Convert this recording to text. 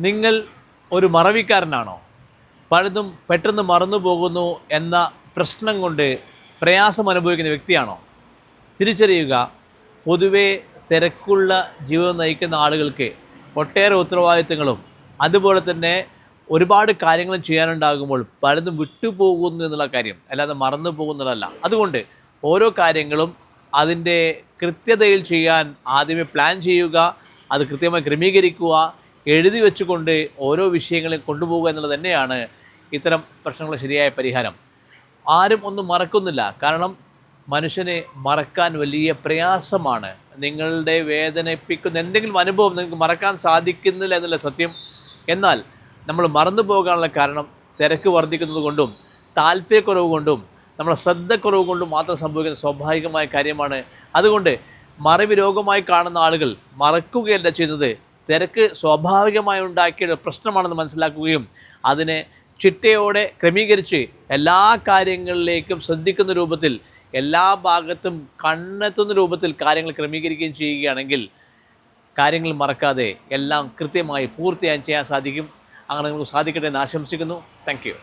നിങ്ങൾ ഒരു മറവിക്കാരനാണോ? പലതും പെട്ടെന്ന് മറന്നു പോകുന്നു എന്ന പ്രശ്നം കൊണ്ട് പ്രയാസം അനുഭവിക്കുന്ന വ്യക്തിയാണോ? തിരിച്ചറിയുക, പൊതുവെ തിരക്കുള്ള ജീവിതം നയിക്കുന്ന ആളുകൾക്ക് ഒട്ടേറെ ഉത്തരവാദിത്തങ്ങളും അതുപോലെ തന്നെ ഒരുപാട് കാര്യങ്ങളും ചെയ്യാനുണ്ടാകുമ്പോൾ പലതും വിട്ടുപോകുന്നു എന്നുള്ള കാര്യം, അല്ലാതെ മറന്നു പോകുന്നതല്ല. അതുകൊണ്ട് ഓരോ കാര്യങ്ങളും അതിൻ്റെ കൃത്യതയിൽ ചെയ്യാൻ ആദ്യമേ പ്ലാൻ ചെയ്യുക, അത് കൃത്യമായി ക്രമീകരിക്കുക, എഴുതി വെച്ചുകൊണ്ട് ഓരോ വിഷയങ്ങളെ കൊണ്ടുപോകുക എന്നുള്ളത് തന്നെയാണ് ഇത്തരം പ്രശ്നങ്ങളുടെ ശരിയായ പരിഹാരം. ആരും ഒന്നും മറക്കുന്നില്ല, കാരണം മനുഷ്യനെ മറക്കാൻ വലിയ പ്രയാസമാണ്. നിങ്ങളുടെ വേദനിപ്പിക്കുന്ന എന്തെങ്കിലും അനുഭവം നിങ്ങൾക്ക് മറക്കാൻ സാധിക്കുന്നില്ല എന്നുള്ള സത്യം. എന്നാൽ നമ്മൾ മറന്നു പോകാനുള്ള കാരണം തിരക്ക് വർദ്ധിക്കുന്നത് കൊണ്ടും താല്പര്യക്കുറവ് കൊണ്ടും നമ്മുടെ ശ്രദ്ധക്കുറവ് കൊണ്ടും മാത്രം സംഭവിക്കുന്ന സ്വാഭാവികമായ കാര്യമാണ്. അതുകൊണ്ട് മറവി രോഗമായി കാണുന്ന ആളുകൾ മറക്കുകയല്ല ചെയ്യുന്നത്, തിരക്ക് സ്വാഭാവികമായി ഉണ്ടാക്കിയ പ്രശ്നമാണെന്ന് മനസ്സിലാക്കുകയും അതിനെ ചിട്ടയോടെ ക്രമീകരിച്ച് എല്ലാ കാര്യങ്ങളിലേക്കും ശ്രദ്ധിക്കുന്ന രൂപത്തിൽ, എല്ലാ ഭാഗത്തും കണ്ണെത്തുന്ന രൂപത്തിൽ കാര്യങ്ങൾ ക്രമീകരിക്കുകയും ചെയ്യുകയാണെങ്കിൽ കാര്യങ്ങൾ മറക്കാതെ എല്ലാം കൃത്യമായി പൂർത്തിയായി ചെയ്യാൻ സാധിക്കും. അങ്ങനെ നമുക്ക് സാധിക്കട്ടെ എന്ന് ആശംസിക്കുന്നു. Thank you.